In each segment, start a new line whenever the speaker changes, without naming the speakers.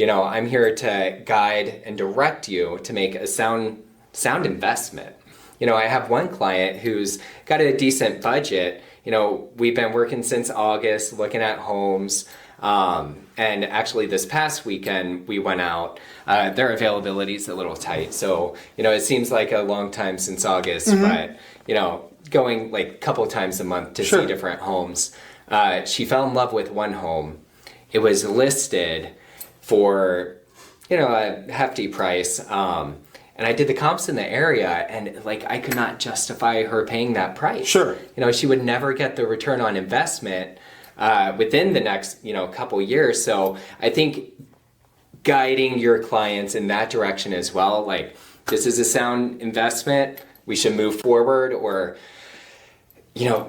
I'm here to guide and direct you to make a sound investment. I have one client who's got a decent budget. We've been working since August, looking at homes. And actually this past weekend we went out. Their availability is a little tight. So, it seems like a long time since August, but, going like a couple times a month to see different homes. She fell in love with one home. It was listed for, a hefty price. And I did the comps in the area, and I could not justify her paying that price.
Sure.
She would never get the return on investment within the next, couple years. So I think guiding your clients in that direction as well, this is a sound investment, we should move forward, or,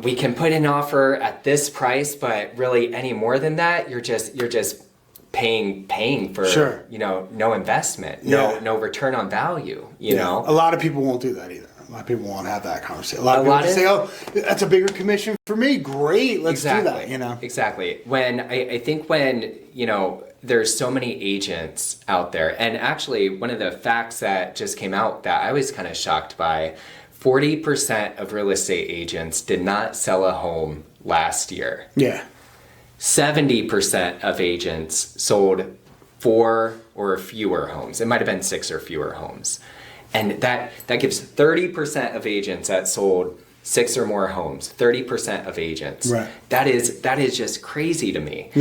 we can put an offer at this price, but really any more than that, you're just paying for, no investment, no return on value, know?
A lot of people won't do that either. A lot of people won't have that conversation. A lot of people just say, oh, that's a bigger commission for me. Great, let's do that,
Exactly. I think when, there's so many agents out there, and actually one of the facts that just came out that I was kind of shocked by, 40% of real estate agents did not sell a home last year.
Yeah.
70% of agents sold 4 or fewer homes. It might have been 6 or fewer homes. And that gives 30% of agents that sold 6 or more homes, 30% of agents.
Right.
That is just crazy to me.